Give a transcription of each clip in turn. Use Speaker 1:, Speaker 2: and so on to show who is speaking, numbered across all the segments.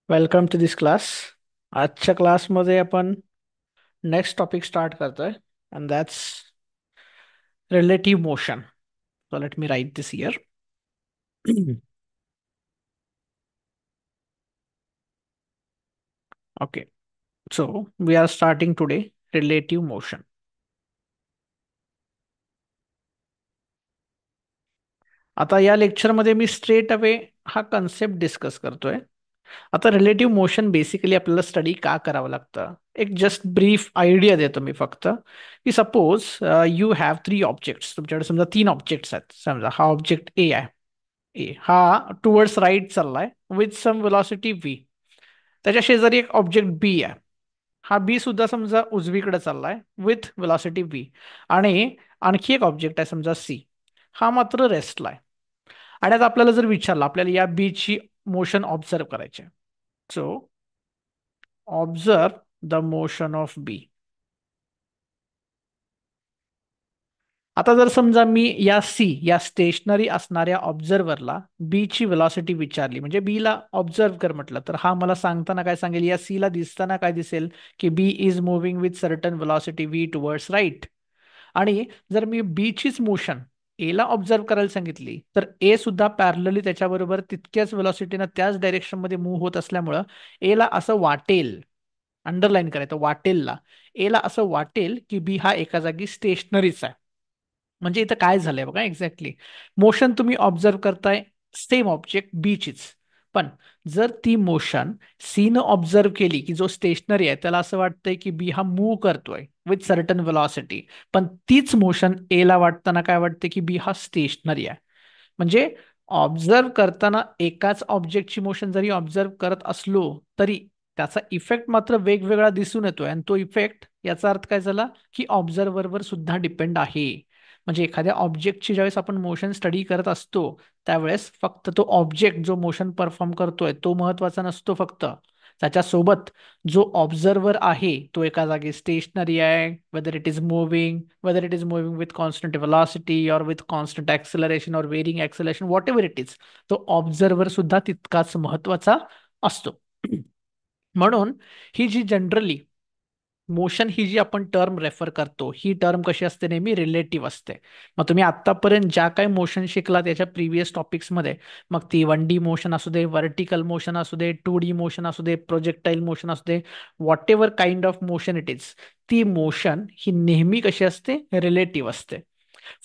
Speaker 1: Welcome to this class. आजच्या क्लासमध्ये आपण नेक्स्ट टॉपिक स्टार्ट करतोय and that's relative motion. So let me write this here. Okay, so we are starting today relative motion. आता या लेक्चरमध्ये मी straight away हा कन्सेप्ट डिस्कस करतोय. आता रिलेटिव्ह मोशन बेसिकली आपल्याला स्टडी का करावं लागतं, एक जस्ट ब्रीफ आयडिया देतो मी फक्त. की suppose you have three objects. तुमच्याकडे समजा तीन ऑब्जेक्ट्स आहेत. समजा हा ऑब्जेक्ट ए आहे. ए हा टुवर्ड्स राईट चाललाय विथ सम वेलॉसिटी व्ही. त्याच्या शेजारी एक ऑब्जेक्ट बी आहे. हा बी सुद्धा समजा उजवीकडे चाललाय विथ वेलॉसिटी व्ही. आणि आणखी एक ऑब्जेक्ट आहे समजा सी. हा मात्र रेस्टला आहे. आणि आता आपल्याला जर विचारलं आपल्याला या बी ची मोशन ऑब्झर्व करायची. So observe the motion of B. आता जर समजा मी या सी या स्टेशनरी असणाऱ्या ऑब्झर्व्हरला बी ची वेलॉसिटी विचारली, म्हणजे बी ला ऑब्झर्व कर म्हटलं, तर हा मला सांगताना काय सांगेल, या सी ला दिसताना काय दिसेल की B is moving with certain velocity V towards right. आणि जर मी बी चीच मोशन ए ला ऑब्झर्व करायला सांगितली तर ए सुद्धा पॅरलली त्याच्याबरोबर तितक्याच वेलॉसिटीनं त्याच डायरेक्शन मध्ये मूव्ह होत असल्यामुळं ए ला असं वाटेल, अंडरलाईन करायचं वाटेलला, ए ला असं वाटेल की बी हा एका जागी स्टेशनरीच आहे. म्हणजे इथं काय झालंय बघा, एक्झॅक्टली मोशन तुम्ही ऑब्झर्व करताय सेम ऑब्जेक्ट बीचीच. पण जर ती मोशन सी न ऑब्झर्व केली की जो स्टेशनरी आहे त्याला असं वाटतंय की बी हा मूव्ह करतोय विथ सर्टन वेलॉसिटी. पण तीच मोशन ए ला वाटताना काय वाटते की बी हा स्टेशनरी आहे. म्हणजे ऑब्झर्व करताना एकाच ऑब्जेक्टची मोशन जरी ऑब्झर्व करत असलो तरी त्याचा इफेक्ट मात्र वेगवेगळा दिसून येतोय. आणि तो इफेक्ट याचा अर्थ काय झाला की ऑब्झर्व्हरवर सुद्धा डिपेंड आहे. म्हणजे एखाद्या ऑब्जेक्टची ज्यावेळेस आपण मोशन स्टडी करत असतो त्यावेळेस फक्त तो ऑब्जेक्ट जो मोशन परफॉर्म करतोय तो महत्वाचा नसतो. फक्त त्याच्यासोबत जो ऑब्झर्वर आहे तो एका जागी स्टेशनरी आहे, whether it is moving, whether it is moving with constant velocity or with constant acceleration or varying acceleration, whatever it is, तो ऑब्झर्वर सुद्धा तितकाच महत्वाचा असतो. म्हणून ही जी जनरली मोशन ही जी आपण टर्म रेफर करतो ही टर्म कशी असते, नेहमी रिलेटिव्ह असते. मग तुम्ही आतापर्यंत ज्या काही मोशन शिकला त्याच्या प्रिव्हियस टॉपिक्समध्ये, मग ती 1D मोशन असू दे, व्हर्टिकल मोशन असू दे, 2D मोशन असू दे, प्रोजेक्टाईल मोशन असू दे, whatever kind of motion it is, ती मोशन ही नेहमी कशी असते, रिलेटिव्ह असते.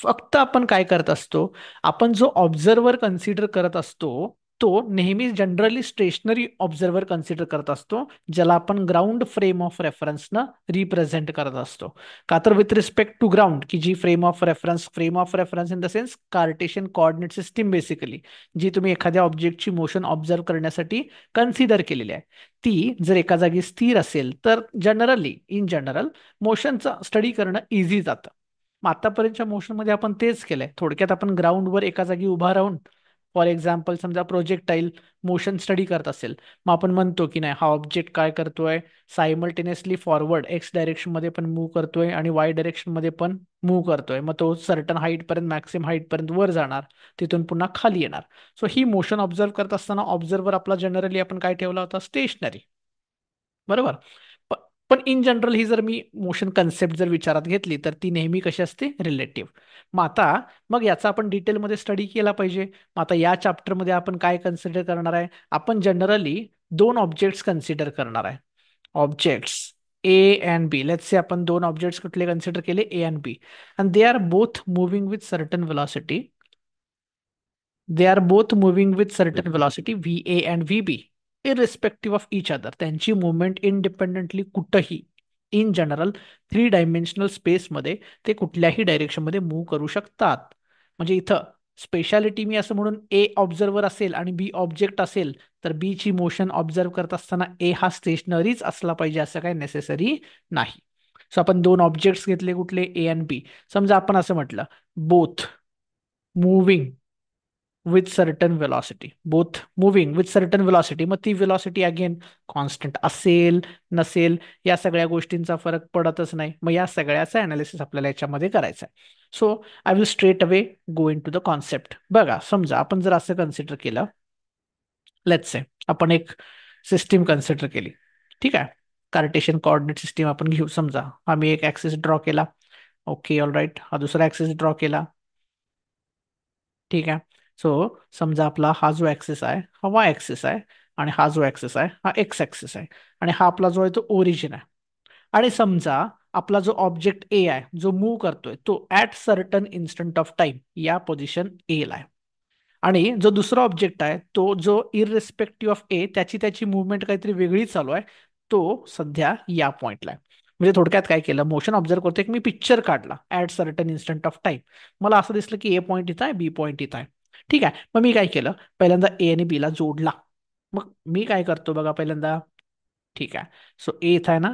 Speaker 1: फक्त आपण काय करत असतो, आपण जो ऑब्झर्वर कन्सिडर करत असतो तो नेहमी जनरली स्टेशनरी ऑब्झर्वर कन्सिडर करत असतो, ज्याला आपण ग्राउंड फ्रेम ऑफ रेफरन्सनं रिप्रेझेंट करत असतो. का तर विथ रिस्पेक्ट टू ग्राउंड, की जी frame of reference in the sense Cartesian coordinate system basically, जी तुम्ही एखाद्या ऑब्जेक्टची मोशन ऑब्झर्व करण्यासाठी कन्सिडर केलेली आहे, ती जर एका जागी स्थिर असेल तर जनरली इन जनरल मोशनचं स्टडी करणं इझी जातं. मग आतापर्यंतच्या मोशनमध्ये आपण तेच केलंय. थोडक्यात आपण ग्राउंडवर एका जागी उभा राहून, फॉर एक्झाम्पल समजा प्रोजेक्टाईल मोशन स्टडी करत असेल, मग आपण म्हणतो की नाही हा ऑब्जेक्ट काय करतोय, सायमल्टेनियसली फॉरवर्ड एक्स डायरेक्शन मध्ये पण मूव्ह करतोय आणि वाय डायरेक्शन मध्ये पण मूव्ह करतोय. मग तो सर्टन हाईट पर्यंत, मॅक्सिमम हाईट पर्यंत वर जाणार, तिथून पुन्हा खाली येणार. सो ही मोशन ऑब्झर्व करत असताना ऑब्झर्वर आपला जनरली आपण काय ठेवला होता, स्टेशनरी. बरोबर. प- पण इन जनरल ही जर मी मोशन कन्सेप्ट जर विचारात घेतली तर ती नेहमी कशी असते, रिलेटिव्ह. मग आता मग याचा आपण डिटेलमध्ये स्टडी केला पाहिजे. मग आता या चॅप्टरमध्ये आपण काय कन्सिडर करणार आहे, आपण जनरली दोन ऑब्जेक्ट्स कन्सिडर करणार आहे. Objects A and B. Let's say आपण दोन ऑब्जेक्ट्स कुठले कन्सिडर केले, A and B, and they are both moving with certain velocity. They are both moving with certain velocity V A and V B, irrespective of each other. त्यांची movement independently कुठंही in general three dimensional स्पेसमध्ये ते कुठल्याही डायरेक्शनमध्ये move करू शकतात. म्हणजे इथं speciality मी असं म्हणून ए ऑब्झर्वर असेल आणि बी ऑब्जेक्ट असेल तर बी ची मोशन ऑब्झर्व करत असताना ए हा स्टेशनरीच असला पाहिजे असं काही नेसेसरी नाही. सो आपण दोन ऑब्जेक्ट्स घेतले कुठले, ए अँड बी. समजा आपण असं म्हटलं both moving with certain velocity, both moving with certain velocity. मग ती वेलॉसिटी अगेन कॉन्स्टंट असेल नसेल या सगळ्या गोष्टींचा फरक पडतच नाही. मग या सगळ्याचा अनालिसिस आपल्याला याच्यामध्ये करायचा आहे. So I will straight away go into the concept. बघा समजा आपण जर असं कन्सिडर केलं, लेट्स से आपण एक सिस्टीम कन्सिडर केली. ठीक आहे. कार्टेशियन कोऑर्डिनेट सिस्टीम आपण घेऊ. समजा हा मी एक ऍक्सिस ड्रॉ केला. Okay all right. हा दुसरा ऍक्सिस ड्रॉ केला. ठीक आहे. सो समजा आपला हा जो ऍक्सिस आहे हा वाय ऍक्सिस आहे, आणि हा जो ऍक्सिस आहे हा एक्स ऍक्सिस आहे, आणि हा आपला जो आहे तो ओरिजिन आहे. आणि समजा आपला जो ऑब्जेक्ट ए आहे जो मूव्ह करतोय तो at certain instant of time या पोझिशन ए ला आहे. आणि जो दुसरा ऑब्जेक्ट आहे तो जो इररिस्पेक्टिव्ह ऑफ ए त्याची त्याची मुवमेंट काहीतरी वेगळी चालू आहे, तो सध्या या पॉइंटला आहे. म्हणजे थोडक्यात काय केलं, मोशन ऑब्झर्व करतोय की मी पिक्चर काढला at certain instant of time. मला असं दिसलं की ए पॉईंट इथं आहे, बी पॉईंट इथं आहे. ठीक आहे. मग मी काय केलं, पहिल्यांदा ए आणि बी ला जोडला. मग मी काय करतो बघा पहिल्यांदा. ठीक आहे. सो ए इथं आहे ना.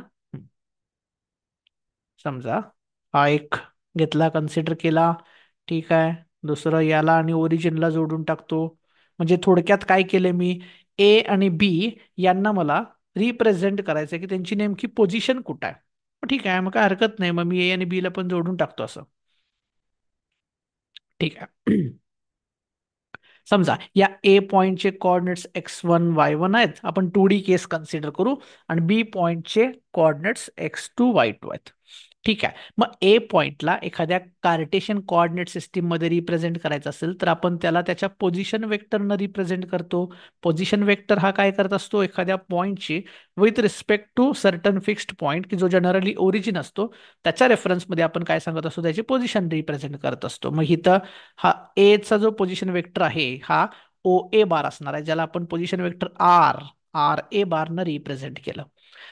Speaker 1: समजा हा एक घेतला, कन्सिडर केला. ठीक आहे. दुसरं याला आणि ओरिजिनला जोडून टाकतो. म्हणजे थोडक्यात काय केलं मी, ए आणि बी यांना मला रिप्रेझेंट करायचं की त्यांची नेमकी पोझिशन कुठं आहे. ठीक आहे, मग काय हरकत नाही, मग मी ए आणि बी ला पण जोडून टाकतो असं. ठीक आहे. समजा या ए पॉइंटचे कोऑर्डिनेट्स x1 y1 आहेत, आपण 2D केस कन्सिडर करू. आणि बी पॉइंटचे कोऑर्डिनेट्स x2 y2 आहेत. ठीक आहे. मग ए पॉइंटला एखाद्या कार्टेशियन कोऑर्डिनेट सिस्टीम मध्ये रिप्रेझेंट करायचं असेल तर आपण त्याला त्याच्या पोझिशन वेक्टरनं रिप्रेझेंट करतो. पोझिशन वेक्टर हा काय करत असतो, एखाद्या पॉइंटची with respect to certain fixed point की जो जनरली ओरिजिन असतो त्याच्या रेफरन्समध्ये आपण काय सांगत असतो, त्याची पोझिशन रिप्रेझेंट करत असतो. मग इथं हा ए चा जो पोझिशन वेक्टर आहे हा ओ ए बार असणार आहे, ज्याला आपण position vector R R A बार न रिप्रेझेंट केलं.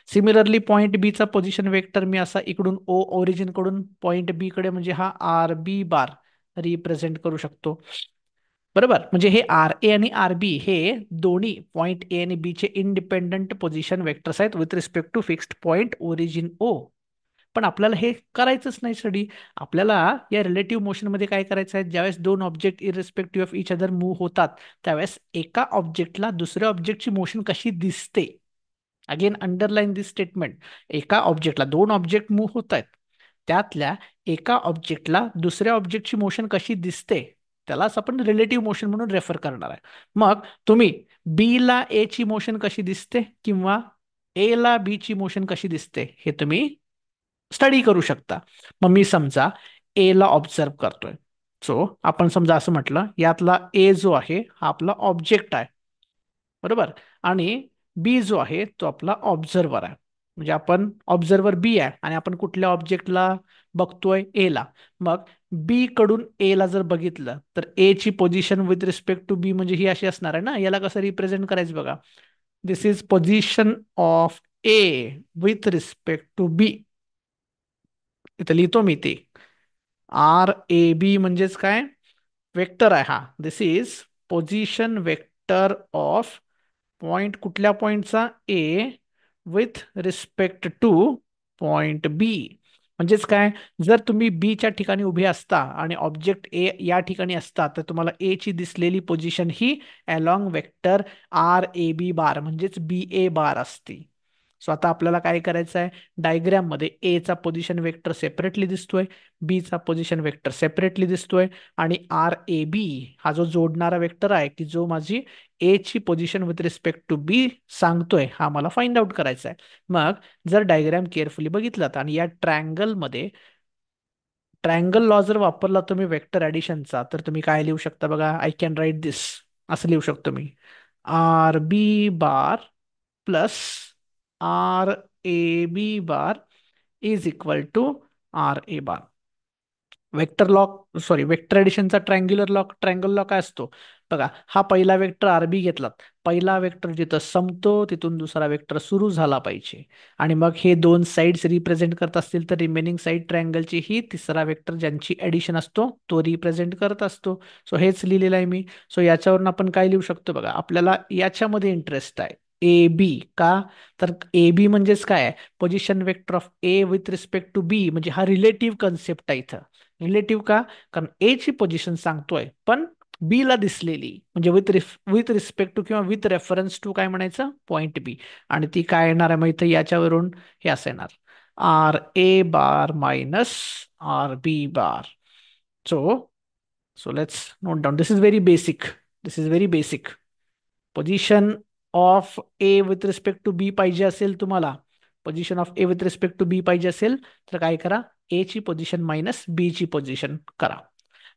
Speaker 1: सिमिलरली पॉईंट बी चा पोझिशन वेक्टर मी असा इकडून ओ ओरिजिन कडून पॉईंट बी कडे म्हणजे हा आर बी बार रिप्रेझेंट करू शकतो. बरोबर. म्हणजे हे आर ए आणि आर बी हे दोन्ही पॉईंट ए आणि बी चे इंडिपेंडंट पोझिशन वेक्टर्स आहेत with respect to fixed point origin O. पण आपल्याला हे करायचंच नाही स्टडी. आपल्याला या रिलेटिव्ह मोशन मध्ये काय करायचं आहे, ज्यावेळेस दोन object irrespective of each other move होतात त्यावेळेस एका ऑब्जेक्टला दुसऱ्या ऑब्जेक्टची मोशन कशी दिसते. Again underline this statement. एका ऑब्जेक्टला दोन ऑब्जेक्ट मूव्ह होत आहेत, त्यातल्या एका ऑब्जेक्टला दुसऱ्या ऑब्जेक्टची मोशन कशी दिसते त्यालाच आपण रिलेटिव्ह मोशन म्हणून रेफर करणार आहे. मग तुम्ही बी ला ए ची मोशन कशी दिसते किंवा ए ला बी ची मोशन कशी दिसते हे तुम्ही स्टडी करू शकता. मग मी समजा ए ला ऑब्झर्व करतोय. सो आपण समजा असं म्हटलं, यातला ए जो आहे हा आपला ऑब्जेक्ट आहे. बरोबर. आणि बी जो आहे तो आपला ऑब्झर्वर आहे. म्हणजे आपण ऑब्झर्वर बी आहे आणि आपण कुठल्या ऑब्जेक्टला बघतोय, ए ला. मग बी कडून ए ला जर बघितलं तर ए ची position with respect to B म्हणजे ही अशी असणार आहे ना. याला कसं रिप्रेझेंट करायचं बघा. This is position of A with respect to B. इथं लिहितो मी ते. आर ए बी म्हणजेच काय, वेक्टर आहे हा. This is position vector of point, कुठल्या पॉइंटचा, A with respect to point B. म्हणजेच काय, जर तुम्ही बी च्या ठिकाणी उभे असता आणि ऑब्जेक्ट ए या ठिकाणी असता तर तुम्हाला ए ची दिसलेली पोझिशन ही along vector R A B bar म्हणजेच बी ए बार असते. सो आता आपल्याला काय करायचं आहे, डायग्राम मध्ये ए चा पोझिशन वेक्टर सेपरेटली दिसतोय, बी चा पोझिशन वेक्टर सेपरेटली दिसतोय, आणि आर ए बी हा जो जोडणारा वेक्टर आहे की जो माझी ए ची पोझिशन विथ रिस्पेक्ट टू बी सांगतोय, हा मला फाइंड आउट करायचा आहे. मग जर डायग्राम केअरफुली बघितलात आणि या ट्रायंगल मध्ये ट्रायंगल लॉ जर वापरला तुम्ही वेक्टर ऍडिशनचा, तर तुम्ही काय लिहू शकता बघा. I can write this. असं लिहू शकतो मी, R B bar plus R A B bar is equal to R A bar. Vector law, sorry vector एडिशनचा ट्रायंगल लॉ काय असतो बघा. हा पहिला वेक्टर आरबी घेतलात, पहिला वेक्टर जिथं संपतो तिथून दुसरा वेक्टर सुरू झाला पाहिजे. आणि मग हे दोन साइड्स रिप्रेझेंट करत असतील तर रिमेनिंग साइड ट्रायंगलची ही तिसरा वेक्टर ज्यांची ऍडिशन असतो तो रिप्रेझेंट करत असतो. सो हेच लिहिलेलं आहे मी. सो याच्यावरून आपण काय लिहू शकतो बघा. आपल्याला याच्यामध्ये इंटरेस्ट आहे ए बी का, तर ए बी म्हणजेच काय आहे, position vector of A with respect to B. म्हणजे हा रिलेटिव्ह कन्सेप्ट आहे इथं. रिलेटिव्ह का, कारण ए ची पोझिशन सांगतोय पण बी ला दिसलेली, म्हणजे विथ रिस्पेक्ट टू किंवा विथ रेफरन्स टू काय म्हणायचं, पॉइंट बी. आणि ती काय येणार आहे, मग इथं याच्यावरून हे असं येणार, R A bar minus R B bar. So so let's note down. This is very basic. This is very basic. Position of A with respect to B पाहिजे असेल तुम्हाला, position of A with respect to B पाहिजे असेल तर काय करा, ए ची position minus बी ची पोझिशन करा.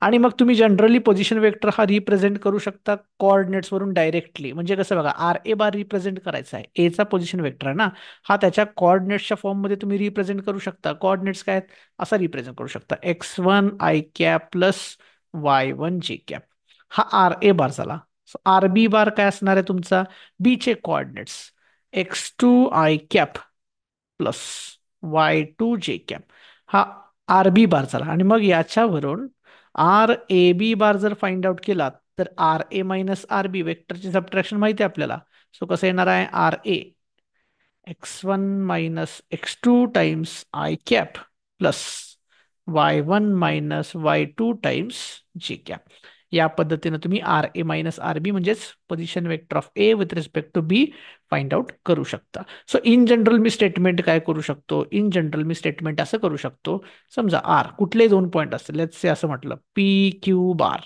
Speaker 1: आणि मग तुम्ही जनरली पोझिशन वेक्टर हा रिप्रेझेंट करू शकता कोऑर्डिनेट्स वरून डायरेक्टली. म्हणजे कसं बघा, आर ए बार रिप्रेझेंट करायचा आहे, ए चा पोझिशन वेक्टर आहे ना, हा त्याच्या कोऑर्डिनेट्सच्या फॉर्म मध्ये तुम्ही रिप्रेझेंट करू शकता. कोऑर्डिनेट्स काय आहेत, असा रिप्रेझेंट करू शकता, x1 I cap plus y1 जे कॅप. हा आर ए बार झाला. आर बी बार काय असणार आहे तुमचा, बी चे coordinates x2 I cap plus y2 जे कॅप. हा आर बी बार झाला. आणि मग याच्यावरून आर ए बी बार जर फाइंड आउट केला तर R A minus R B वेक्टरची सबट्रॅक्शन माहिती आहे आपल्याला. सो कसं येणार आहे, R A x1 minus x2 times I cap plus y1 minus y2 times J cap. या पद्धतीने तुम्ही R A minus R B म्हणजेच position vector of A with respect to B find out करू शकता. So in general मी statement काय करू शकतो, इन जनरल मी स्टेटमेंट असं करू शकतो. समजा आर कुठले दोन पॉईंट असतील, लेट्स से असं म्हटलं P Q bar,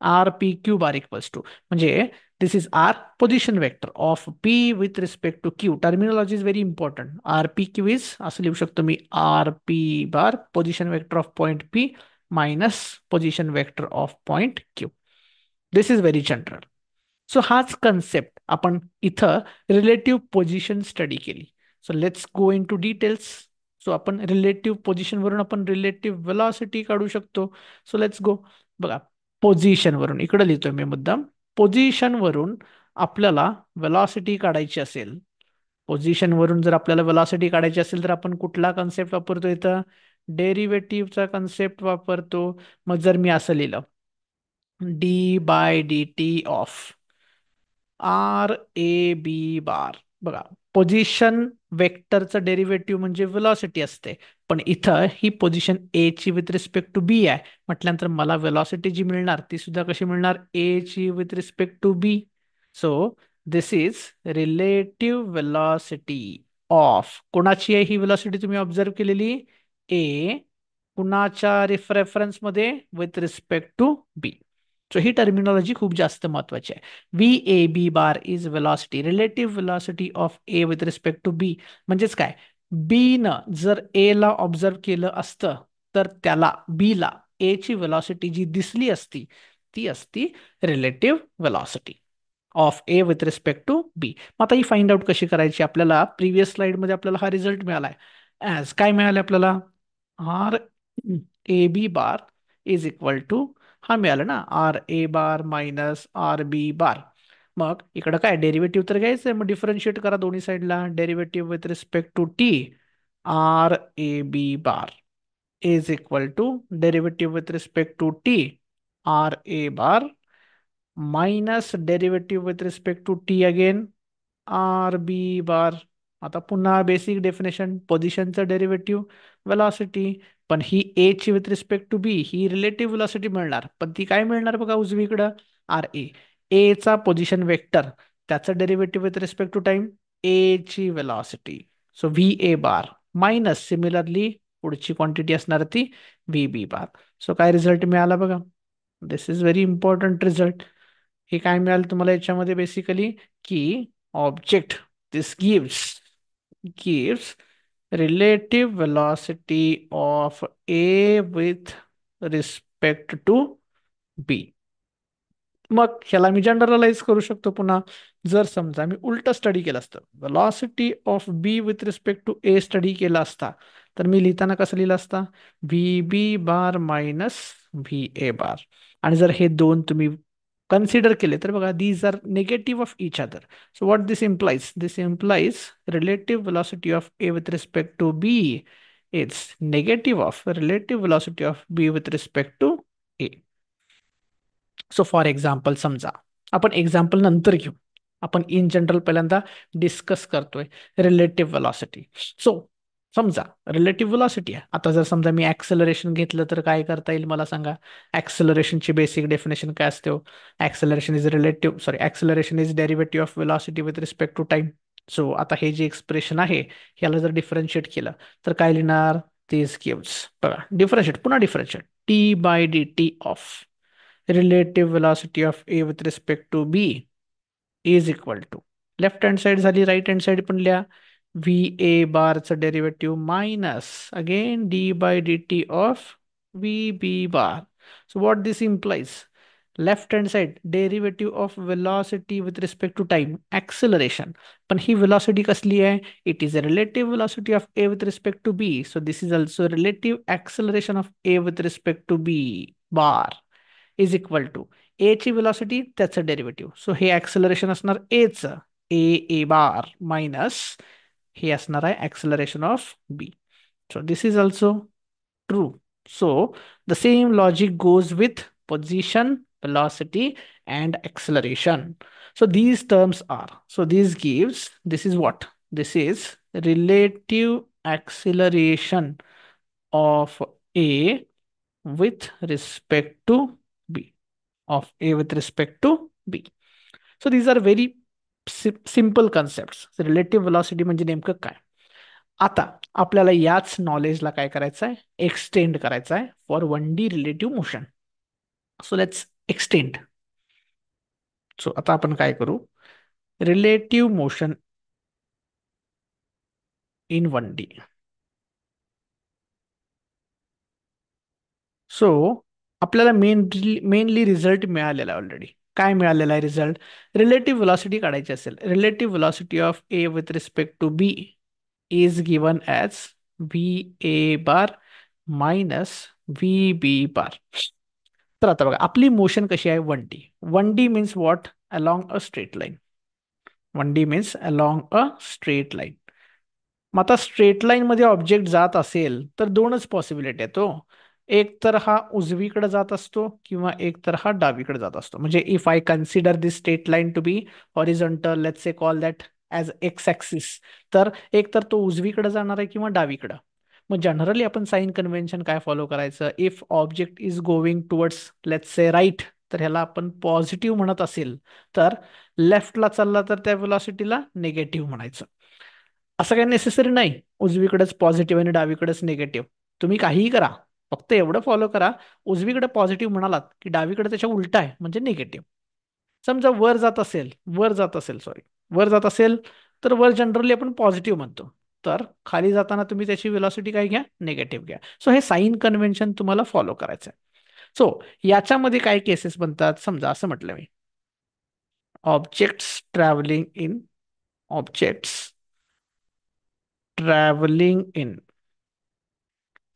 Speaker 1: R P Q bar equals to, म्हणजे this is R position vector of P with respect to Q. Terminology is very important. R P Q is असं लिहू शकतो मी, R P bar position vector of point P minus position vector of point Q. This is very general. So हाच concept आपण इथं relative position study केली. So let's go into details. So आपण relative position वरून आपण relative velocity काढू शकतो. So let's गो. बघा, पोझिशन वरून इकडे लिहितोय मी मुद्दाम, पोझिशन वरून आपल्याला वेलॉसिटी काढायची असेल, पोझिशन वरून जर आपल्याला वेलॉसिटी काढायची असेल तर आपण कुठला कन्सेप्ट वापरतो इथं, डेरिव्हेटिव्हचा कन्सेप्ट वापरतो. मग जर मी असं लिहिलं D by D T of R A B bar, बघा पोझिशन वेक्टरचं डेरिव्हेटिव्ह म्हणजे वेलॉसिटी असते, पण इथं ही पोझिशन ए ची विथ रिस्पेक्ट टू बी आहे म्हटल्यानंतर मला वेलॉसिटी जी मिळणार ती सुद्धा कशी मिळणार, ए ची with respect to B. So this is relative velocity of, कोणाची आहे ही वेलॉसिटी तुम्ही ऑब्झर्व केलेली, ए, कुणाच्या रेफरन्स मध्ये, with respect to B. So ही टर्मिनॉलॉजी खूप जास्त महत्वाची आहे. V A B bar is velocity, relative velocity of A with respect to B. म्हणजेच काय, बी न जर ए ला ऑब्झर्व केलं असतं तर त्याला बी ला ए ची वेलॉसिटी जी दिसली असती ती असती relative velocity of A with respect to B. मग आता ही फाइंड आउट कशी करायची, आपल्याला प्रिव्हियस स्लाइड मध्ये आपल्याला हा रिझल्ट मिळालाय. ऍज काय मिळाले आपल्याला, R A B bar is equal to, हा मिळालं ना, R A bar minus R B bar. मग इकडं काय डेरिव्हेटिव्ह तर घ्यायचंय, मग डिफरन्शिएट करा दोन्ही साईडला, derivative with respect to T, R A B bar is equal to derivative with respect to T, R A bar minus derivative with respect to T again, R B bar. आता पुन्हा basic definition, पोझिशनचं derivative velocity, पण ही A ची with respect to B ही relative velocity मिळणार, पण ती काय मिळणार बघा उजवीकडं, आर ए, ए चा पोझिशन वेक्टर त्याचं derivative with respect to time, A ची velocity. So V A bar minus similarly पुढची क्वांटिटी असणार ती व्ही बी बार. सो काय रिझल्ट मिळाला बघा, this is very important result. हे काय मिळालं तुम्हाला याच्यामध्ये बेसिकली, की object this gives relative velocity of A with respect to B. मग ह्याला मी जनरलाइज करू शकतो पुन्हा. जर समजा मी उलट स्टडी केलं असतं, velocity of B with respect to A study केला असता, तर मी लिहिताना कसं लिहिलं असता, V B bar minus V A bar. आणि जर हे दोन तुम्ही कन्सिडर केले तर बघा, these are negative of each other. So what this implies relative velocity of A with respect to B is negative of relative velocity of B with respect to A. So for example समजा, आपण example नंतर घेऊ, आपण in general पहिल्यांदा discuss करतोय relative velocity. So समजा relative velocity आहे. आता जर समजा मी ऍक्सेलरेशन घेतलं तर काय करता येईल मला सांगा, ऍक्सेलरेशनची बेसिक डेफिनेशन काय असते, acceleration is derivative of velocity with respect to time. So आता हे जे एक्सप्रेशन आहे ह्याला जर डिफरन्शिएट केलं तर काय लिहिणार, दिस गिव्स, बघा डिफरन्शिएट, पुन्हा differentiate, T by D T of relative velocity of A with respect to B is equal to left hand side झाली, राईट हँड साइड पण लिहा. व्ही ए बारचं derivative minus again D by D T of V B bar. So what this implies, left hand side derivative of velocity with respect to time acceleration. पण ही velocity कसली आहे? It is a relative velocity of A with respect to B. So this is also relative acceleration of A with respect to B bar is equal to ए ची velocity त्याचं derivative. So हे acceleration असणार एचं, ए ए bar minus हे असणार आहे acceleration of B. So this is also true. So the same logic goes with position, velocity, and acceleration. So these terms are, so this gives, this is what? This is relative acceleration of A with respect to B. Of A with respect to B. So these are very simple concepts. So relative velocity म्हणजे नेमकं काय? आता आपल्याला याच नॉलेजला काय करायचं आहे? Extend करायचं आहे for 1D relative motion. So let's extend. So आता आपण काय करू? Relative motion in 1D. So आपल्याला मेनली रिझल्ट मिळालेला आहे ऑलरेडी. काय मिळालेला आहे रिझल्ट? रिलेटिव्ह व्हेलॉसिटी काढायची असेल, relative velocity of A with respect to B is given as V A bar minus V B bar. तर आता बघा आपली मोशन कशी आहे? 1D. 1D means what? Along a straight line. 1D means along a straight line. मग आता straight line मध्ये object जात असेल तर दोनच पॉसिबिलिटी आहेत. तो एक तर हा उजवीकडे जात असतो किंवा एक तर हा डावीकडे जात असतो. म्हणजे if I consider this straight line to be horizontal, let's say call that as X axis, तर एक तर तो उजवीकडे जाणार आहे किंवा डावीकडं. मग जनरली आपण साइन कन्व्हेन्शन काय फॉलो करायचं? If object is going towards let's say right, तर ह्याला आपण पॉझिटिव्ह म्हणत असेल, तर लेफ्टला चालला तर त्या व्हेलॉसिटीला निगेटिव्ह म्हणायचं. असं काही नेसेसरी नाही उजवीकडेच पॉझिटिव्ह आणि डावीकडेच निगेटिव्ह. तुम्ही काहीही करा, फक्त एवढं फॉलो करा, उजवीकडे पॉझिटिव्ह म्हणालात की डावीकडे त्याच्या उलटा आहे म्हणजे निगेटिव्ह. समजा वर जात असेल सॉरी, वर जात असेल तर वर जनरली आपण पॉझिटिव्ह म्हणतो. तर खाली जाताना तुम्ही त्याची व्हेलॉसिटी काय घ्या? निगेटिव्ह घ्या. सो हे साइन कन्व्हेन्शन तुम्हाला फॉलो करायचं आहे. सो याच्यामध्ये काय केसेस बनतात? समजा असं म्हटलं मी, objects travelling in objects travelling in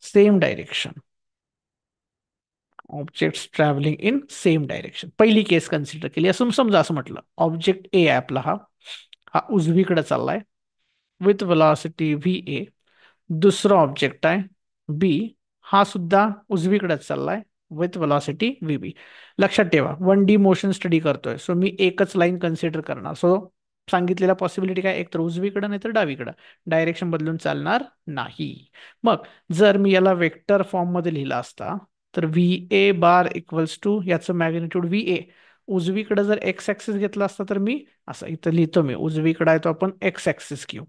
Speaker 1: same direction. Objects travelling in same direction पहिली केस कन्सिडर केली. असं समजा असं म्हटलं ऑब्जेक्ट ए आहे आपला, हा हा उजवीकडे चाललाय विथ वेलॉसिटी व्ही ए. दुसरा ऑब्जेक्ट आहे बी, हा सुद्धा उजवीकडेच चाललाय विथ वेलॉसिटी व्ही बी. लक्षात ठेवा 1D मोशन स्टडी करतोय, सो मी एकच लाईन कन्सिडर करणार. सो सांगितलेल्या पॉसिबिलिटी काय? एक तर उजवीकडं नाही तर डावीकडं. डायरेक्शन बदलून चालणार नाही. मग जर मी याला वेक्टर फॉर्म मध्ये लिहिला असता तर V A bar equals to याचं मॅग्निट्यूड व्ही ए. उजवीकडे जर एक्स ऍक्सिस घेतला असता तर मी असं इथं लिहितो, मी उजवीकडे आहे तो आपण एक्स ऍक्सिस घेऊ,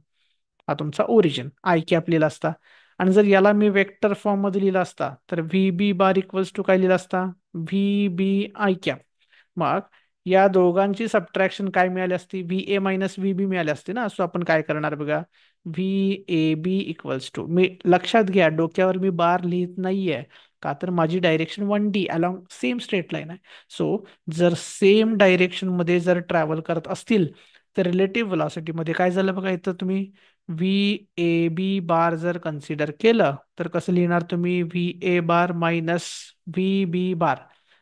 Speaker 1: हा तुमचा ओरिजिन आय कॅप लिहिला असता. आणि जर याला मी वेक्टर फॉर्म मध्ये लिहिला असता तर V B bar equals to काय लिहिला असता? V B I cap. मग या दोघांची सबट्रॅक्शन काय मिळाली असती? V A minus V B मिळाली असती ना. सो आपण काय करणार बघा, V A B equals to, मी लक्षात घ्या डोक्यावर मी बार लिहित नाहीये, का तर माझी direction 1D along same straight line आहे. सो जर सेम डायरेक्शन मध्ये जर ट्रॅव्हल करत असतील तर रिलेटिव्ह व्हेलॉसिटी मध्ये काय झालं बघा, इथं तुम्ही व्ही ए बी बार जर कन्सिडर केलं तर कसं लिहिणार तुम्ही? V A bar minus V B bar.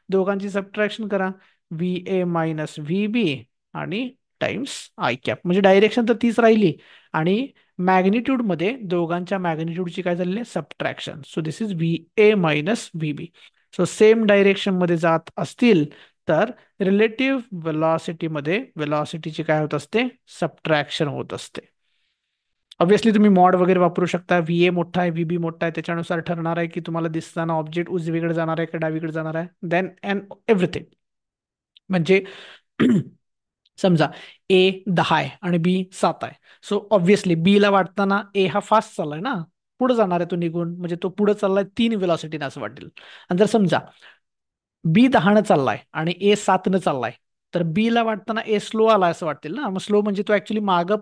Speaker 1: दोघांची सबट्रॅक्शन करा, V A minus V B आणि टाइम्स आय कॅप. म्हणजे डायरेक्शन तर तीच राहिली आणि मॅग्निट्यूड मध्ये दोघांच्या मॅग्निट्यूडची काय झालेली आहे? Subtraction. So this is V A minus V B. So same direction मध्ये जात असतील तर रिलेटिव्ह वेलॉसिटी मध्ये वेलॉसिटीची काय होत असते? सबट्रॅक्शन होत असते. ऑब्व्हियसली तुम्ही मॉड वगैरे वापरू शकता. व्ही ए मोठा आहे, व्ही बी मोठा आहे, त्याच्यानुसार ठरणार आहे की तुम्हाला दिसताना ऑब्जेक्ट उजवीकडे जाणार आहे का डावीकडे जाणार आहे. Then and everything. म्हणजे समजा ए 10 आहे आणि बी 7 आहे. सो ऑब्व्हियसली बी ला वाटताना ए हा फास्ट चाललाय ना, पुढे जाणार आहे तो निघून, म्हणजे तो पुढे चाललाय 3 वेलॉसिटीने असं वाटेल. आणि जर समजा बी 10 चाललाय आणि ए 7 चाललाय, तर बी ला वाटताना ए स्लो आला असं वाटेल ना, मग स्लो म्हणजे तो ऍक्च्युली मागं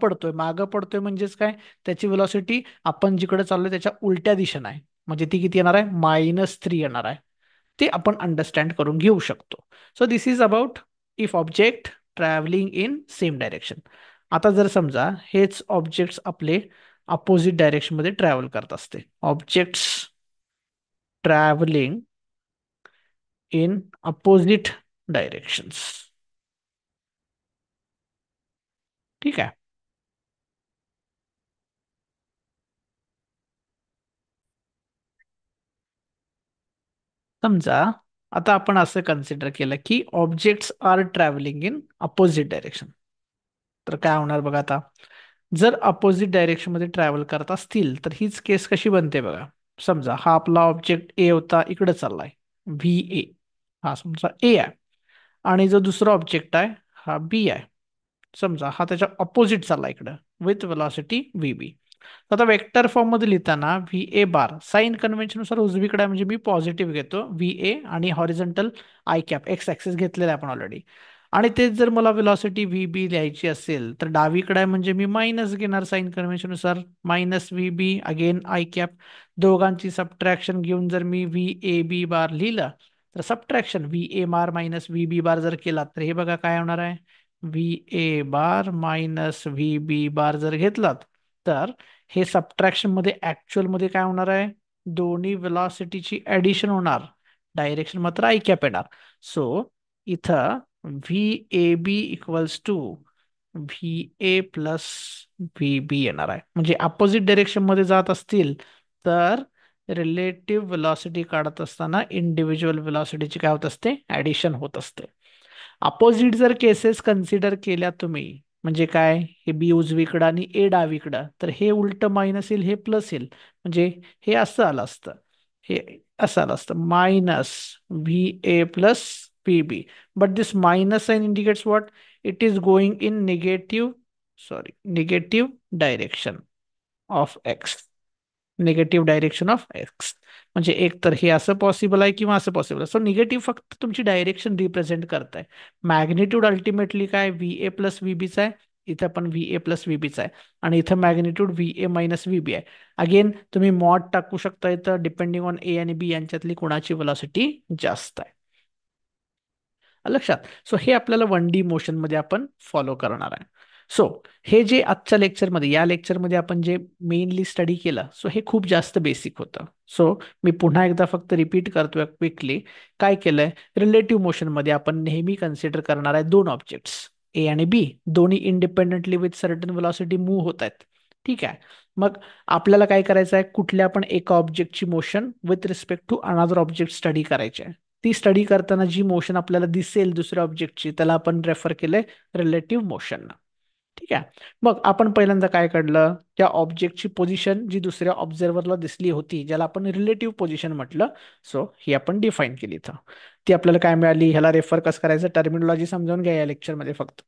Speaker 1: पडतोय म्हणजेच काय, त्याची व्हेलॉसिटी आपण जिकडे चाललोय त्याच्या उलट्या दिशेने आहे, म्हणजे ती किती येणार आहे, -3 येणार आहे. ते आपण अंडरस्टँड करून घेऊ शकतो. So this is about if object travelling in same direction. आता जर समजा हेच ऑब्जेक्ट्स आपले अपोजिट डायरेक्शन मध्ये ट्रॅव्हल करत असते, objects travelling in opposite directions. ठीक आहे. समजा आता आपण असं कन्सिडर केलं की objects are travelling in opposite direction. तर काय होणार बघा आता, जर अपोजिट डायरेक्शन मध्ये ट्रॅव्हल करत असतील तर हीच केस कशी बनते बघा. समजा हा आपला ऑब्जेक्ट ए होता, इकडे चाललाय व्ही ए, हा समजा ए आहे. आणि जो दुसरा ऑब्जेक्ट आहे हा बी आहे, समजा हा त्याच्या ऑपोजिट चालला इकडं विथ वेलॉसिटी व्ही बी. आता वेक्टर फॉर्म मध्ये लिहिताना V A bar sign convention नुसार उजवीकडे आहे, म्हणजे मी पॉझिटिव्ह घेतो व्ही ए आणि horizontal i cap x axis घेतलेला आहे आपण ऑलरेडी. आणि तेच जर मला वेलॉसिटी व्ही बी लिहायची असेल तर डावीकडे आहे, म्हणजे मी मायनस घेणार साइन कन्व्हेन्शन नुसार, minus V B again I cap. दोघांची सबट्रॅक्शन घेऊन जर मी व्ही ए बी बार लिहिलं, तर subtraction V A bar minus V B bar जर केला तर हे बघा काय होणार आहे, V A bar minus V B bar जर घेतलात तर हे सबट्रॅक्शन मध्ये ऍक्च्युअल मध्ये काय होणार आहे, दोन्ही वेलॉसिटीची ऍडिशन होणार, डायरेक्शन मात्र आय कॅप येणार. सो इथं V A B equals to V A plus V B येणार आहे. म्हणजे अपोजिट डायरेक्शन मध्ये जात असतील तर रिलेटिव्ह वेलॉसिटी काढत असताना इंडिव्हिज्युअल वेलॉसिटीची काय होत असते, ऍडिशन होत असते. अपोजिट जर केसेस कन्सिडर केल्या तुम्ही, म्हणजे काय, हे बी उजवीकडं आणि ए डावीकडं, तर हे उलट मायनस येईल, हे प्लस येईल, म्हणजे हे असं आलं असतं, हे असं आलं असतं minus V A plus P B. But this minus sign indicates what, it is going in negative, sorry negative direction of X, negative direction of X. म्हणजे एक तर हे असं पॉसिबल आहे किंवा असं पॉसिबल आहे. सो निगेटिव्ह फक्त तुमची डायरेक्शन रिप्रेझेंट करताय. मॅग्निट्यूड अल्टिमेटली काय व्ही ए प्लस व्ही बीचा आहे, इथं पण व्ही ए प्लस व्ही बीचा आहे, आणि इथं magnitude V A minus V B आहे. अगेन तुम्ही मॉड टाकू शकता इथं, डिपेंडिंग ऑन ए आणि बी यांच्यातली कोणाची व्हेलॉसिटी जास्त आहे. लक्षात. सो हे आपल्याला 1D मोशन मध्ये आपण फॉलो करणार आहे. सो हे जे आजच्या लेक्चरमध्ये, या लेक्चरमध्ये आपण जे मेनली स्टडी केलं, सो हे खूप जास्त बेसिक होतं. सो मी पुन्हा एकदा फक्त रिपीट करतोय क्विकली. काय केलंय, रिलेटिव्ह मोशन मध्ये आपण नेहमी कन्सिडर करणार आहे दोन ऑब्जेक्ट्स ए आणि बी, दोन्ही independently with certain velocity move होत आहेत. ठीक आहे. मग आपल्याला काय करायचं आहे, कुठल्या पण एका ऑब्जेक्टची motion with respect to another object study करायची आहे. ती स्टडी करताना जी मोशन आपल्याला दिसेल दुसऱ्या ऑब्जेक्टची, त्याला आपण रेफर केलंय रिलेटिव्ह मोशन. ठीक आहे. मग आपण पहिल्यांदा काय काढलं, त्या ऑब्जेक्टची पोझिशन जी दुसऱ्या ऑब्झर्व्हरला दिसली होती, ज्याला आपण रिलेटिव्ह पोझिशन म्हटलं, सो ही आपण डिफाईन केली इथं. ती आपल्याला काय मिळाली, ह्याला रेफर कसं करायचं, टर्मिनॉलॉजी समजावून घ्या या लेक्चरमध्ये फक्त.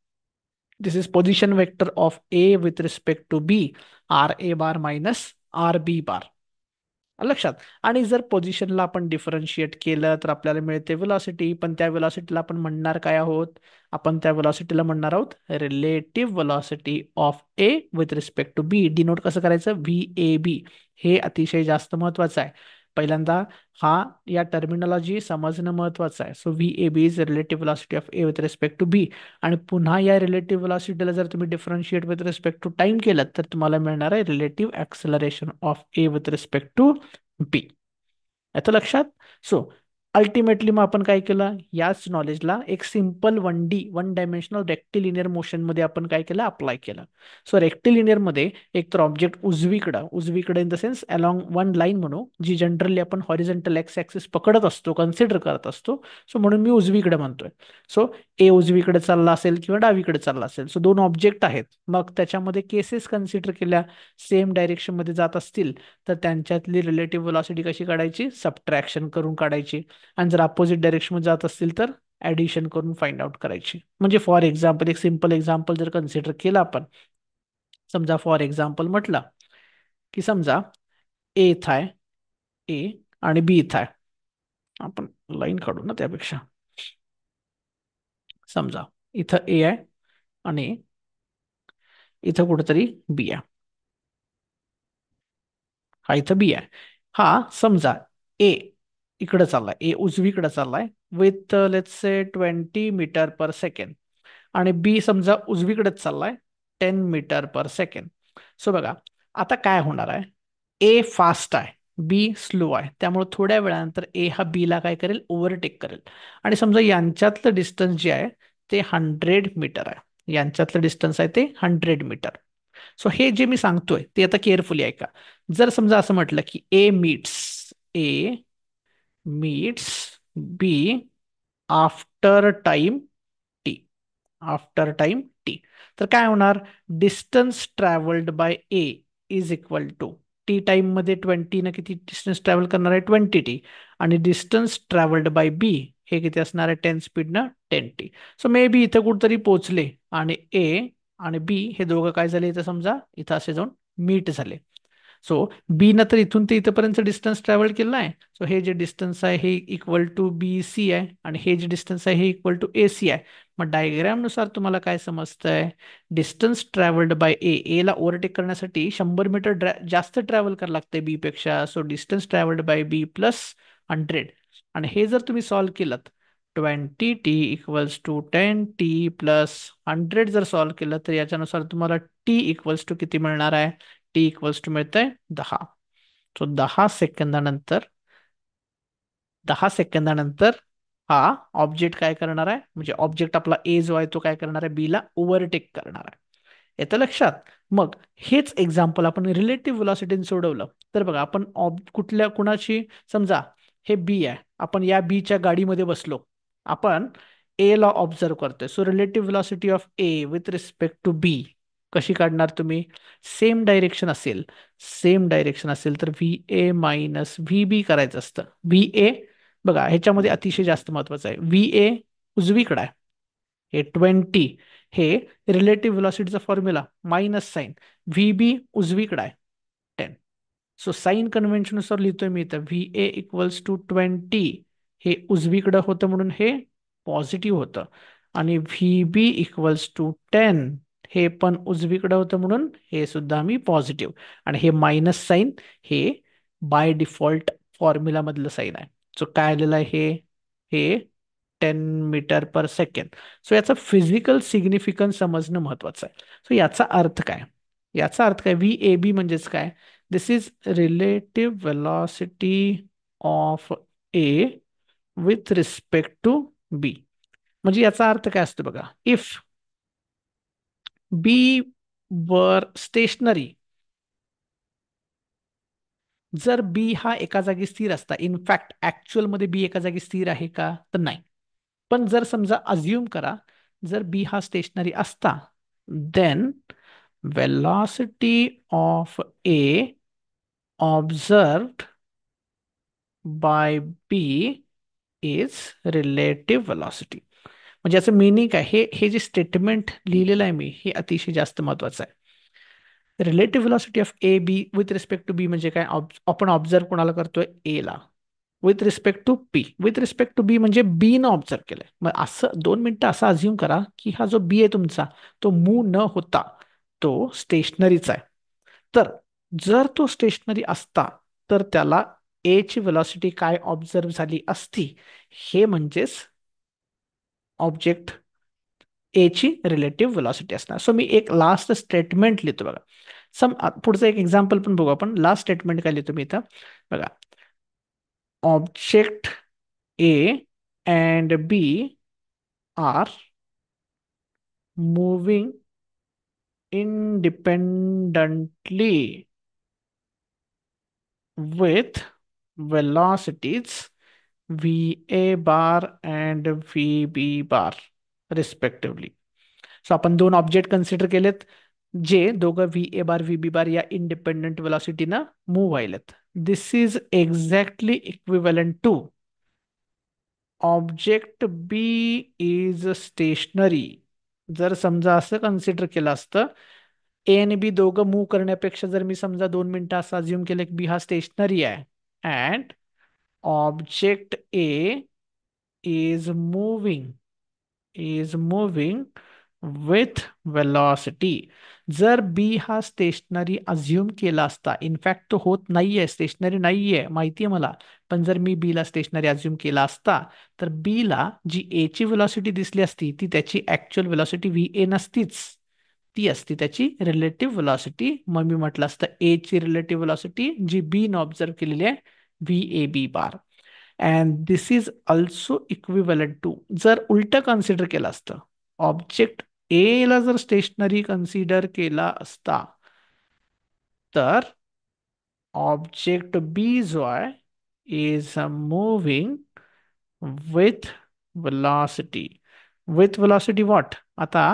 Speaker 1: This is position vector of A with respect to B, R A bar minus R B bar. लक्षात. आणि जर पोझिशनला आपण डिफरन्शिएट केलं तर आपल्याला मिळते वेलॉसिटी, पण त्या वेलॉसिटीला आपण म्हणणार काय आहोत, आपण त्या वेलॉसिटीला म्हणणार आहोत relative velocity of A with respect to B. Denote कसं करायचं, व्ही ए बी. हे अतिशय जास्त महत्वाचं आहे. पहिल्यांदा हा या टर्मिनॉलॉजी समजणं महत्वाचं आहे. So V A B is relative velocity of A with respect to B. आणि पुन्हा या रिलेटिव्ह वेलॉसिटीला जर तुम्ही differentiate with respect to time केलं तर तुम्हाला मिळणार आहे relative acceleration of A with respect to B. येतं लक्षात. सो अल्टिमेटली मग आपण काय केलं, याच नॉलेजला एक simple 1D one dimensional rectilinear motion मध्ये आपण काय केलं, अप्लाय केलं. सो रेक्टिलिनियर मध्ये एक तर ऑब्जेक्ट उजवीकडे in the sense along one line म्हणू, जी जनरली आपण हॉरिझॉन्टल एक्स ऍक्सिस पकडत असतो, कन्सिडर करत असतो. सो म्हणून मी उजवीकडे म्हणतोय. सो ए उजवीकडे चालला असेल किंवा डावीकडे चालला असेल, सो दोन ऑब्जेक्ट आहेत, मग त्याच्यामध्ये केसेस कन्सिडर केल्या, सेम डायरेक्शन मध्ये जात असतील तर त्यांच्यातली रिलेटिव्ह वेलॉसिटी कशी काढायची, सबट्रॅक्शन करून काढायची. आणि जर अपोजिट डायरेक्शन मध्ये जात असतील तर ऍडिशन करून फाइंड आउट करायची. म्हणजे फॉर एक्झाम्पल, एक सिंपल एक्झाम्पल जर कन्सिडर केलं आपण, समजा फॉर एक्झाम्पल म्हटलं की समजा ए इथं आहे, ए आणि बी इथं आहे. आपण लाईन काढू ना त्यापेक्षा, समजा इथं ए आहे आणि इथं कुठेतरी बी आहे. हा इथं बी आहे. हा समजा ए इकडे चाललाय, ए उजवीकडे चाललाय with let's say 20 metre per second, आणि बी समजा उजवीकडेच चाललाय 10 मीटर पर सेकंड. सो बघा आता काय होणार आहे, ए फास्ट आहे, बी स्लो आहे, त्यामुळे थोड्या वेळानंतर ए हा बी ला काय करेल, ओव्हरटेक करेल. आणि समजा यांच्यातलं डिस्टन्स जे आहे ते 100 मीटर आहे, यांच्यातलं डिस्टन्स आहे ते 100 मीटर. सो हे जे मी सांगतोय ते आता केअरफुली ऐका. जर समजा असं म्हटलं की A meets B after time T, after time T, तर काय होणार, distance travelled by A is equal to T time मध्ये 20 न किती डिस्टन्स ट्रॅव्हल करणार आहे, 20 टी, आणि डिस्टन्स ट्रॅव्हल्ड बाय बी हे किती असणार आहे, 10 स्पीड न 10 टी. सो मे बी इथं कुठेतरी पोहोचले आणि ए आणि बी हे दोघं काय झाले इथं समजा इथं असे जाऊन मीट झाले. सो बी न तर इथून ते इथपर्यंत डिस्टन्स ट्रॅव्हल केलं आहे. सो हे जे डिस्टन्स आहे हे इक्वल टू बी सी आहे, आणि हे जे डिस्टन्स आहे हे इक्वल टू ए सी आहे. मग डायग्राम नुसार तुम्हाला काय समजतंय, डिस्टन्स ट्रॅव्हल्ड बाय ए ला ओव्हरटेक करण्यासाठी 100 मीटर जास्त ट्रॅव्हल करावं लागते बी पेक्षा. So distance travelled by B plus 100. आणि हे जर तुम्ही सॉल्व्ह केलं, 20 T equals to 10 T plus 100 जर सॉल्व्ह केलं तर याच्यानुसार तुम्हाला टी इक्वल्स टू किती मिळणार आहे, टी इक्वल्स टू मिळतंय 10. सो 10 सेकंदानंतर, 10 सेकंदानंतर हा ऑब्जेक्ट काय करणार आहे, म्हणजे ऑब्जेक्ट आपला ए जो आहे तो काय करणार आहे, बी ला ओव्हरटेक करणार आहे. येतं लक्षात. मग हेच एक्झाम्पल आपण रिलेटिव्ह व्हेलॉसिटीने सोडवलं तर बघा आपण कुठल्या कुणाची, समजा हे बी आहे, आपण या बी च्या गाडीमध्ये बसलो, आपण ए ला ऑब्झर्व करतोय. So relative velocity of A with respect to B कशी काढणार तुम्ही, सेम डायरेक्शन असेल, सेम डायरेक्शन असेल तर V A minus V B करायचं असतं. व्ही ए बघा ह्याच्यामध्ये अतिशय जास्त महत्वाचं आहे, व्ही ए उजवीकडे आहे, हे 20 हे रिलेटिव्ह व्हेलॉसिटीचा formula minus sign, V B उजवीकडे आहे 10. सो साइन कन्व्हेन्शन नुसार लिहितोय मी इथं व्ही ए इक्वल्स टू 20, हे उजवीकडे होतं म्हणून हे पॉझिटिव्ह होतं, आणि व्ही बी इक्वल्स टू 10 हे पण उजवीकडे होतं म्हणून हे सुद्धा मी पॉझिटिव्ह, आणि हे मायनस साइन हे बाय डिफॉल्ट फॉर्म्युला मधलं साइन आहे. सो काय आलेलं आहे हे 10 मीटर पर सेकंड. सो याचा फिजिकल सिग्निफिकन्स समजणं महत्वाचं आहे. सो याचा अर्थ काय, याचा अर्थ काय, व्ही ए बी म्हणजेच काय, this is relative velocity of A with respect to B. म्हणजे याचा अर्थ काय असतो बघा, इफ बी वर स्टेशनरी, जर बी हा एका जागी स्थिर असता, इनफॅक्ट ऍक्च्युअल मध्ये बी एका जागी स्थिर आहे का, तर नाही. पण जर समजा अज्युम करा, जर बी हा स्टेशनरी असता, then velocity of A observed by B is relative velocity. म्हणजे याचं मिनिंग काय, हे हे जे स्टेटमेंट लिहिलेलं आहे मी हे अतिशय जास्त महत्वाचं आहे. Relative velocity of A B with respect to B म्हणजे काय, आपण ऑब्झर्व कोणाला करतोय, ए ला, with respect to B, with respect to B म्हणजे बी न ऑब्झर्व केलंय. मग असं 2 मिनिटं असं अज्युम करा की हा जो बी आहे तुमचा तो मूव्ह न होता तो स्टेशनरीचा आहे. तर जर तो स्टेशनरी असता तर त्याला ए ची व्हेलॉसिटी काय ऑब्झर्व झाली असती, हे म्हणजेच ऑब्जेक्ट ए ची रिलेटिव्ह व्हेलॉसिटी असणार. सो मी एक लास्ट स्टेटमेंट लिहितो बघा. पुढचं एक एक्झाम्पल पण बघू आपण. लास्ट स्टेटमेंट काय लिहितो मी इथं बघा, object A and B are moving independently with velocities VA bar and VB bar respectively. So आपण दोन ऑब्जेक्ट कन्सिडर केलेत जे दोघं V A bar V B bar या इंडिपेंडंट व्हेलॉसिटीनं मूव्ह व्हायलेत. This is exactly equivalent to object B is stationary. जर समजा असं कन्सिडर केलं असतं, ए आणि बी दोघं मूव्ह करण्यापेक्षा जर मी समजा 2 मिनिटं असं अज्युम केलं की बी हा स्टेशनरी आहे and object A is moving is moving with velocity. जर बी हा स्टेशनरी अज्युम केला असता, इनफॅक्ट तो होत नाहीये, स्टेशनरी नाहीये माहितीये मला, पण जर मी बी ला स्टेशनरी अज्युम केला असता, तर बी ला जी ए ची व्हेलॉसिटी दिसली असती ती त्याची ऍक्च्युअल व्हेलॉसिटी व्ही ए नसतीच, ती असती त्याची रिलेटिव्ह व्हेलॉसिटी. मग मी म्हटलं असतं ए ची रिलेटिव्ह व्हेलॉसिटी जी बी न ऑब्झर्व केलेली आहे V A B bar. And this is also equivalent to, जर उलट कन्सिडर केलं असतं, ऑब्जेक्ट ए ला जर स्टेशनरी कन्सिडर केला असता, तर ऑब्जेक्ट बी जो आहे is moving with velocity. With velocity what? आता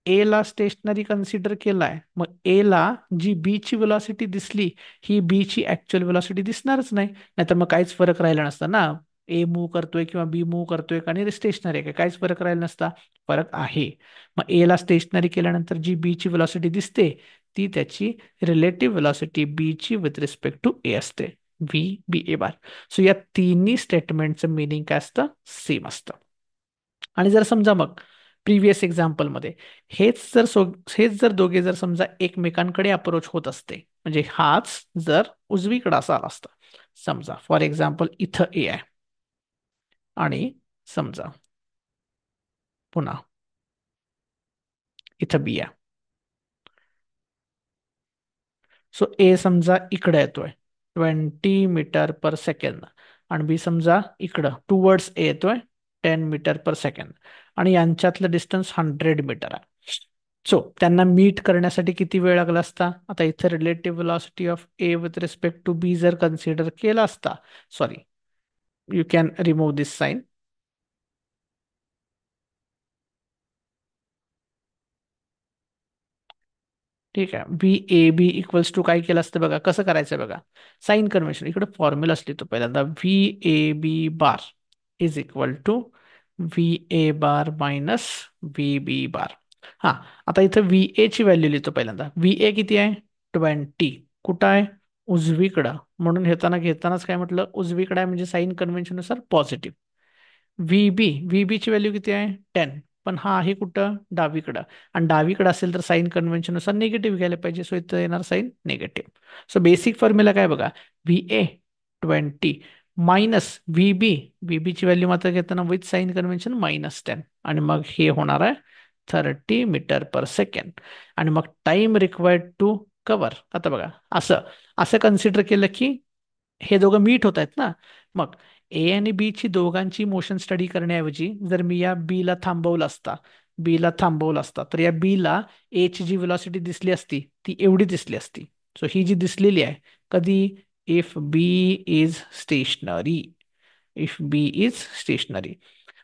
Speaker 1: ए ला स्टेशनरी कन्सिडर केलाय, मग ए ला जी बी ची व्हेलॉसिटी दिसली, ही बी ची ऍक्च्युअल व्हेलॉसिटी दिसणारच नाही, नाहीतर मग काहीच फरक राहिला नसता ना. ए मूव्ह करतोय किंवा बी मूव्ह करतोय आणि स्टेशनरी आहे का, काहीच फरक राहिला नसता. फरक आहे. मग ए ला स्टेशनरी केल्यानंतर जी बी ची व्हेलॉसिटी दिसते ती त्याची रिलेटिव्ह व्हेलॉसिटी बी ची विथ रिस्पेक्ट टू ए असते, व्ही बी ए बार. सो या तिन्ही स्टेटमेंटचं मिनिंग काय असतं, सेम असतं. आणि जर समजा मग प्रिव्हियस एक्झाम्पल मध्ये हेच जर दोघे जर समजा एकमेकांकडे अप्रोच होत असते, म्हणजे हाच जर उजवीकडे असा आला असता, समजा फॉर एक्झाम्पल इथं ए आहे आणि समजा पुन्हा इथं बी आहे. सो ए समजा इकडे येतोय 20 मीटर पर सेकंद, आणि बी समजा इकडं टुवर्ड्स ए येतोय 10 मीटर पर सेकंद, आणि यांच्यातलं डिस्टन्स 100 मीटर आहे. सो त्यांना मीट करण्यासाठी किती वेळ लागला असता? आता इथे relative velocity of A with respect to B जर कन्सिडर केला असता, sorry, you can remove this sign. ठीक आहे, बी ए बी इक्वल्स टू काय केलं असतं बघा, कसं करायचं बघा, साइन कन्व्हेन्शन इकडे फॉर्म्युला असली तो पहिल्यांदा V A B bar is equal to V A bar minus V B bar. हा, आता इथं व्ही ए ची व्हॅल्यू लिहितो पहिल्यांदा. व्ही ए किती आहे? 20. कुठं आहे? उजवीकडं, म्हणून घेतानाच काय म्हटलं, उजवीकडे आहे म्हणजे साइन कन्व्हेन्शन नुसार पॉझिटिव्ह. व्ही बी ची व्हॅल्यू किती आहे? 10. पण हा आहे कुठं? डावीकडं. आणि डावीकडे असेल तर साइन कन्व्हेन्शन नुसार निगेटिव्ह घ्यायला पाहिजे, सो इथं येणार sign negative. So basic formula काय बघा, V A 20 minus V B ची व्हॅल्यू मात्र घेताना विथ साइन कन्व्हेन्शन -10, आणि मग हे होणार आहे 30 मीटर पर सेकंड. आणि मग टाइम रिक्वायर्ड टू कव्हर, आता बघा असं असं कन्सिडर केलं की हे दोघं मीट होत आहेत ना. मग ए आणि बी ची दोघांची मोशन स्टडी करण्याऐवजी जर मी या बी ला थांबवला असता, तर या बी ला ए ची जी व्हेलॉसिटी दिसली असती ती एवढी दिसली असती. सो ही जी दिसलेली आहे कधी, if B is stationary, if B is stationary.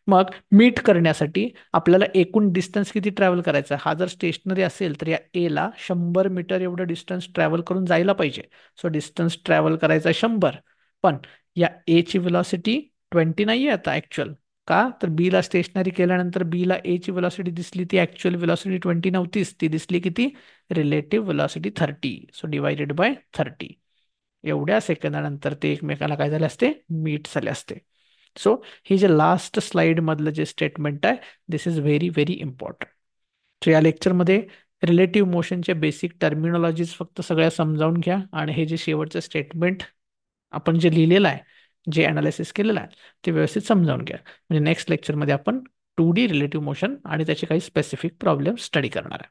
Speaker 1: मग मीट करण्यासाठी आपल्याला एकूण डिस्टन्स किती ट्रॅव्हल करायचा, हा जर स्टेशनरी असेल तर या ए ला 100 मीटर एवढं डिस्टन्स ट्रॅव्हल करून जायला पाहिजे. सो डिस्टन्स ट्रॅव्हल करायचा 100. पण या ए ची व्हेलॉसिटी 20 नाहीये आता ऍक्च्युअल, का तर बी ला स्टेशनरी केल्यानंतर बी ला ए ची व्हेलॉसिटी दिसली, ती ऍक्च्युअल व्हेलॉसिटी 20 नव्हतीच, ती दिसली किती, relative velocity 30. So divided by 30, एवढ्या सेकंदानंतर ते एकमेकाला काय झाले असते, मीट झाले असते. सो ही जे लास्ट स्लाइड मधलं जे स्टेटमेंट आहे, this is very very important. So या लेक्चरमध्ये रिलेटिव्ह मोशनच्या बेसिक टर्मिनॉलॉजीज फक्त सगळ्या समजावून घ्या, आणि हे जे शेवटचं स्टेटमेंट आपण जे लिहिलेलं आहे, जे अनालिसिस केलेलं आहे, ते व्यवस्थित समजावून घ्या. म्हणजे नेक्स्ट लेक्चरमध्ये आपण 2D रिलेटिव्ह मोशन आणि त्याचे काही स्पेसिफिक प्रॉब्लेम स्टडी करणार आहे.